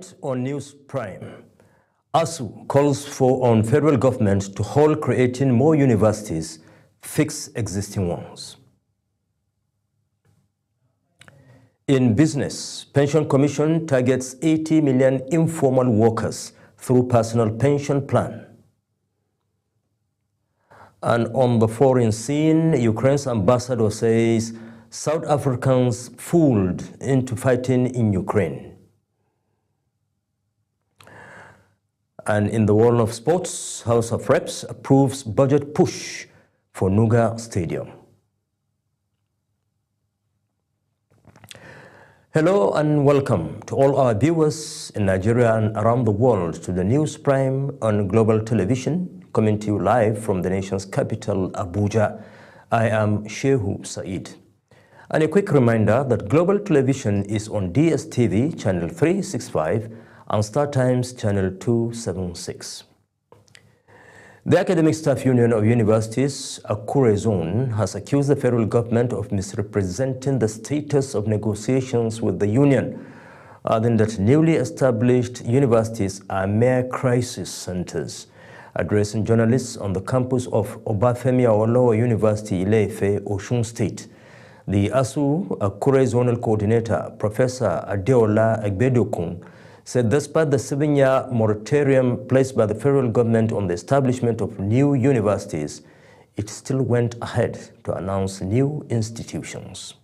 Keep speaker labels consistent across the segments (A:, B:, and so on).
A: Tonight on News Prime, ASU calls on federal government to halt creating more universities, fix existing ones. In business, Pension Commission targets 80 million informal workers through personal pension plan. And on the foreign scene, Ukraine's ambassador says South Africans fooled into fighting in Ukraine. And in the world of sports, House of Reps approves budget push for Nuga Stadium. Hello and welcome to all our viewers in Nigeria and around the world to the News Prime on Global Television, coming to you live from the nation's capital, Abuja. I am Shehu Said. And a quick reminder that Global Television is on DSTV channel 365 and StarTimes channel 276. The Academic Staff Union of Universities, Akure Zone, has accused the federal government of misrepresenting the status of negotiations with the union, adding that newly established universities are mere crisis centers. Addressing journalists on the campus of Obafemi Awolowo University, Ile-Ife, Osun State, the ASU Akure Zonal Coordinator, Professor Adeola Egbedokun, said despite the 7-year moratorium placed by the federal government on the establishment of new universities, it still went ahead to announce new institutions.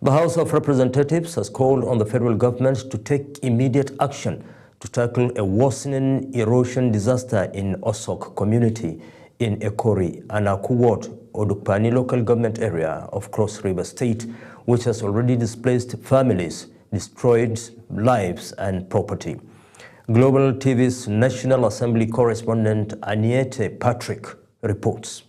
A: The House of Representatives has called on the federal government to take immediate action to tackle a worsening erosion disaster in Osok community in Ekori and Aku Ward, Odukpani local government area of Cross River State, which has already displaced families, destroyed lives and property. Global TV's National Assembly correspondent Aniete Patrick reports.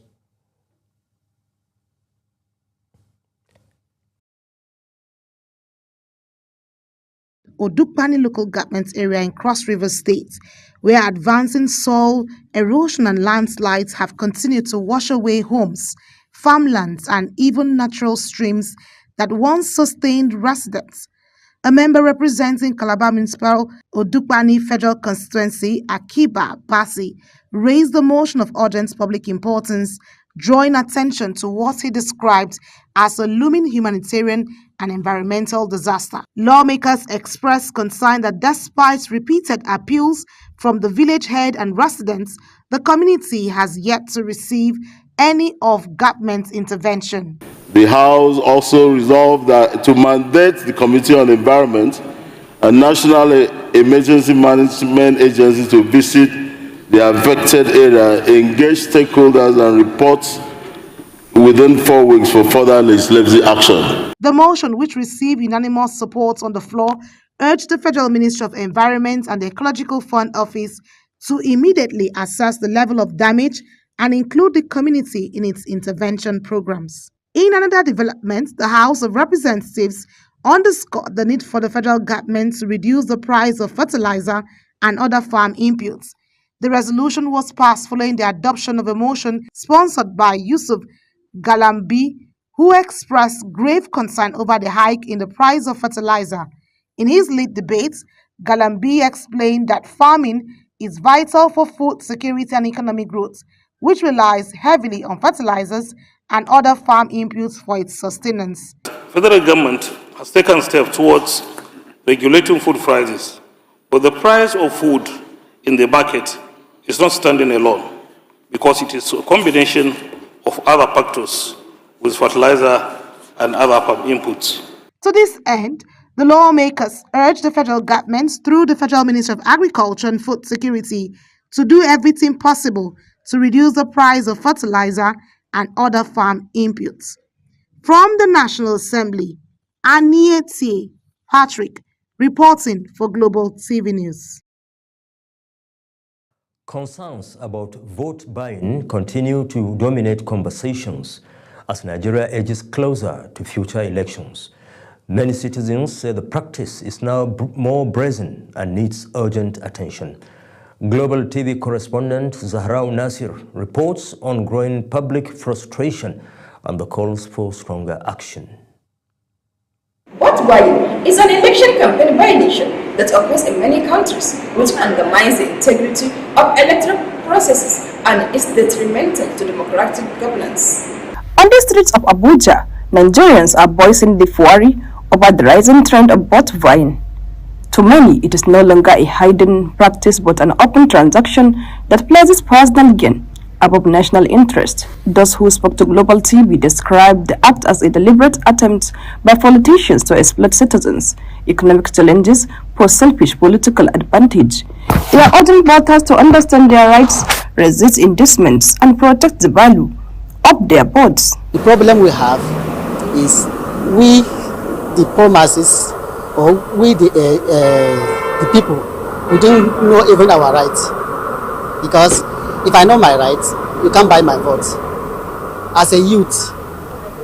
B: Odukpani local government area in Cross River State, where advancing soil erosion and landslides have continued to wash away homes, farmlands, and even natural streams that once sustained residents. A member representing Calabar Municipal Odukpani Federal Constituency, Akiba Basi, raised the motion of urgent public importance, drawing attention to what he described as a looming humanitarian and environmental disaster. Lawmakers expressed concern that despite repeated appeals from the village head and residents, the community has yet to receive any of government intervention.
C: The House also resolved that to mandate the Committee on Environment and National Emergency Management Agency to visit the affected area, engage stakeholders and report within 4 weeks for further legislative action.
B: The motion, which received unanimous support on the floor, urged the Federal Ministry of Environment and the Ecological Fund Office to immediately assess the level of damage and include the community in its intervention programs. In another development, the House of Representatives underscored the need for the federal government to reduce the price of fertilizer and other farm inputs. The resolution was passed following the adoption of a motion sponsored by Yusuf Galambi, who expressed grave concern over the hike in the price of fertilizer. In his lead debate, Galambi explained that farming is vital for food security and economic growth, which relies heavily on fertilizers and other farm inputs for its sustenance.
D: Federal government has taken steps towards regulating food prices, but the price of food in the market is not standing alone because it is a combination of other factors with fertilizer and other farm inputs.
B: To this end, the lawmakers urged the federal government through the Federal Ministry of Agriculture and Food Security to do everything possible to reduce the price of fertilizer and other farm inputs. From the National Assembly, Aniete Patrick reporting for Global TV News.
A: Concerns about vote buying continue to dominate conversations as Nigeria edges closer to future elections. Many citizens say the practice is now more brazen and needs urgent attention. Global TV correspondent Zahrau Nasir reports on growing public frustration and the calls for stronger action.
E: What buying is an election campaign violation that occurs in many countries, which undermines the integrity of electoral processes and is detrimental to democratic governance.
F: On the streets of Abuja, Nigerians are voicing deep worry over the rising trend of vote buying. To many, it is no longer a hidden practice but an open transaction that places personal gain above national interest. Those who spoke to Global TV described the act as a deliberate attempt by politicians to exploit citizens' economic challenges for selfish political advantage. They are urging voters to understand their rights, resist inducements, and protect the value of their votes.
G: The problem we have is we, the poor masses, or we, the people, we don't know even our rights. Because if I know my rights, you can't buy my vote. As a youth,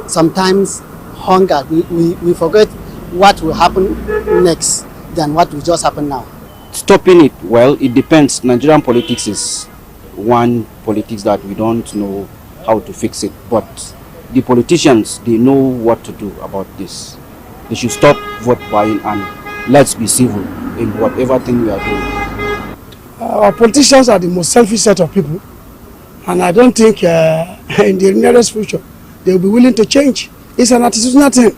G: sometimes hunger, we forget what will happen next than what will just happen now.
H: Stopping it, well, it depends. Nigerian politics is one politics that we don't know how to fix it. But the politicians, they know what to do about this. They should stop vote buying and let's be civil in whatever thing we are doing.
I: Our politicians are the most selfish set of people, and I don't think in the nearest future they will be willing to change. It's an attitudinal thing.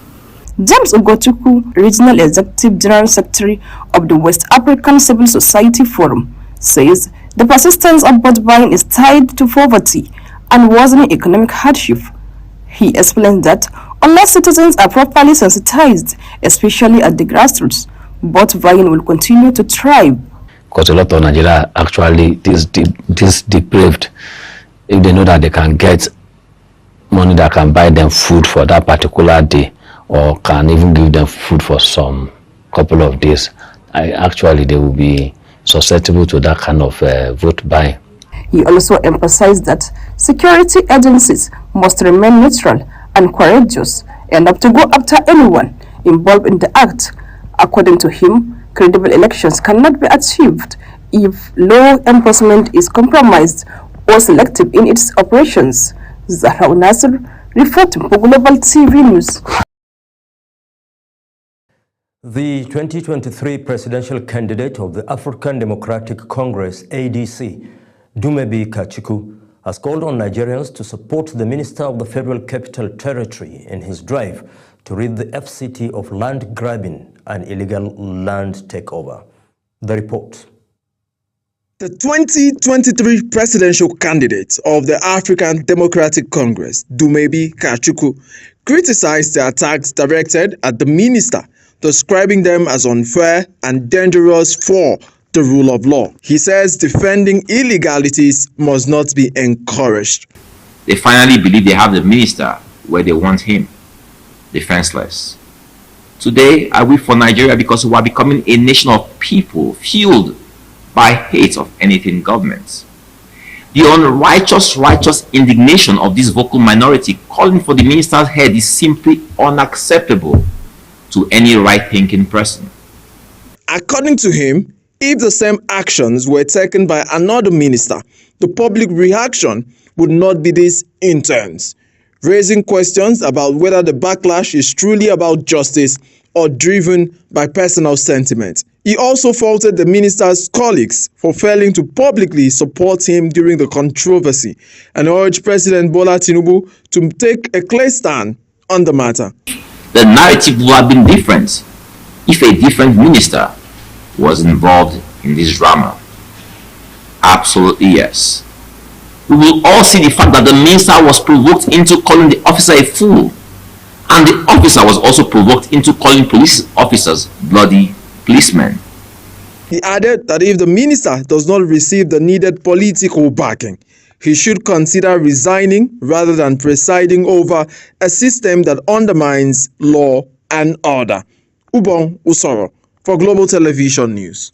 F: James Ugochukwu, Regional Executive General Secretary of the West African Civil Society Forum, says the persistence of vote buying is tied to poverty and worsening economic hardship. He explains that unless citizens are properly sensitized, especially at the grassroots, vote buying will continue to thrive.
J: Because a lot of Nigeria actually this depraved. If they know that they can get money that can buy them food for that particular day, or can even give them food for some couple of days, actually they will be susceptible to that kind of vote buying.
F: He also emphasized that security agencies must remain neutral and courageous enough to go after anyone involved in the act. According to him, credible elections cannot be achieved if law enforcement is compromised or selective in its operations. Zahra Nasser, reporting for Global TV News.
A: The 2023 presidential candidate of the African Democratic Congress, ADC, Dumebi Kachikwu, has called on Nigerians to support the Minister of the Federal Capital Territory in his drive to rid the FCT of land grabbing and illegal land takeover. The report.
K: The 2023 presidential candidate of the African Democratic Congress, Dumebi Kachikwu, criticized the attacks directed at the minister, describing them as unfair and dangerous for the rule of law. He says defending illegalities must not be encouraged.
L: They finally believe they have the minister where they want him, defenseless. Today, I weep for Nigeria because we are becoming a nation of people fueled by hate of anything government. The righteous indignation of this vocal minority calling for the minister's head is simply unacceptable to any right-thinking person.
K: According to him, if the same actions were taken by another minister, the public reaction would not be this intense, raising questions about whether the backlash is truly about justice or driven by personal sentiment. He also faulted the minister's colleagues for failing to publicly support him during the controversy and urged President Bola Tinubu to take a clear stand on the matter.
L: The narrative would have been different if a different minister was involved in this drama. Absolutely yes. We will all see the fact that the minister was provoked into calling the officer a fool, and the officer was also provoked into calling police officers bloody policemen.
K: He added that if the minister does not receive the needed political backing, he should consider resigning rather than presiding over a system that undermines law and order. Ubong Usoro for Global Television News.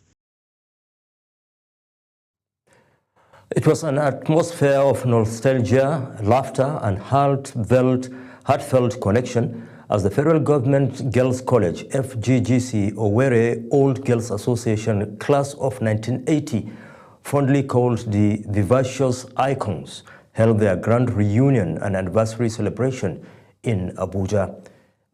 A: It was an atmosphere of nostalgia, laughter, and heartfelt connection as the Federal Government Girls College, FGGC, Owerri Old Girls Association class of 1980, fondly called the Vivacious Icons, held their grand reunion and anniversary celebration in Abuja.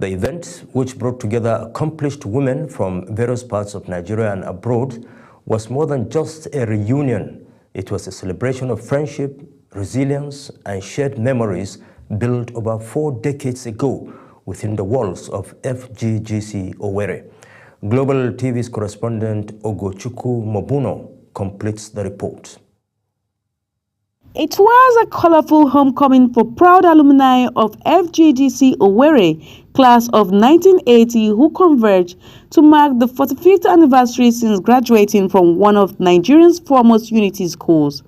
A: The event, which brought together accomplished women from various parts of Nigeria and abroad, was more than just a reunion. It was a celebration of friendship, resilience, and shared memories built over 4 decades ago within the walls of FGGC Owerri. Global TV's correspondent Ogochukwu Mobuno completes the report.
M: It was a colorful homecoming for proud alumni of FGGC Owerri, class of 1980, who converged to mark the 45th anniversary since graduating from one of Nigeria's foremost unity schools.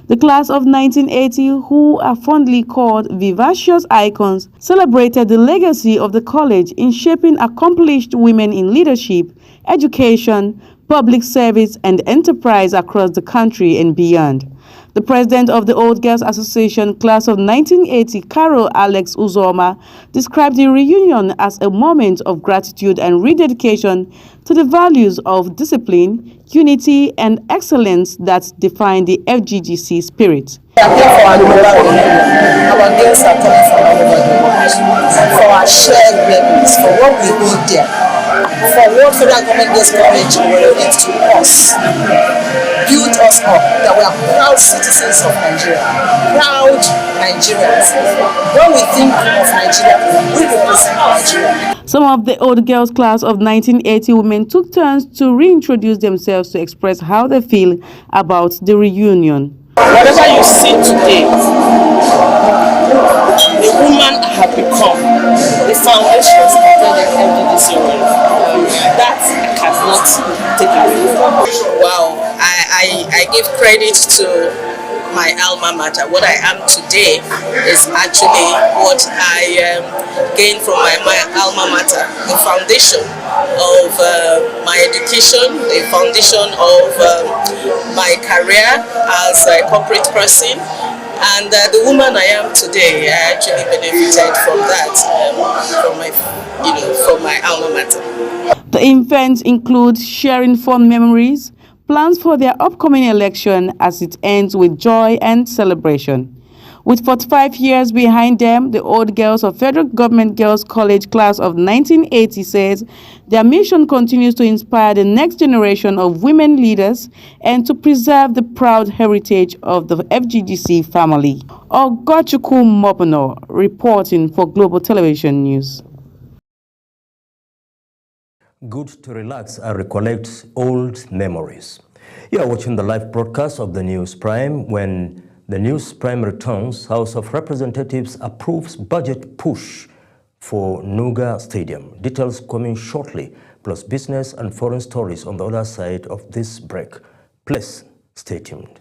M: The class of 1980, who are fondly called vivacious icons, celebrated the legacy of the college in shaping accomplished women in leadership, education, public service, and enterprise across the country and beyond. The president of the Old Girls Association class of 1980, Carol Alex Uzoma, described the reunion as a moment of gratitude and rededication to the values of discipline, unity, and excellence that define the FGGC spirit.
N: We are here for our global reunion. Our girls are coming from all over the world for our shared memories, for what we hold dear, for what Federal Government Girls College will relate to us. Built us up, that we are proud citizens of Nigeria, proud Nigerians. When we think of Nigeria, we represent Nigeria.
M: Some of the Old Girls class of 1980 women took turns to reintroduce themselves to express how they feel about the reunion.
N: Whatever you see today, the woman I have become, the foundation of the FGGC. That I cannot take away. Wow. I give credit to my alma mater. What I am today is actually what I gained from my alma mater, the foundation of my education, the foundation of my career as a corporate person, and the woman I am today. I actually benefited from that, from my alma mater.
M: The events include sharing fond memories, plans for their upcoming election as it ends with joy and celebration. With 45 years behind them, the Old Girls of Federal Government Girls College class of 1980 says their mission continues to inspire the next generation of women leaders and to preserve the proud heritage of the FGGC family. Ogochukwu Mobuno reporting for Global Television News.
A: Good to relax and recollect old memories. You are watching the live broadcast of the News Prime. When the News Prime returns, House of Representatives approves budget push for Nuga Stadium. Details coming shortly, plus business and foreign stories on the other side of this break. Please stay tuned.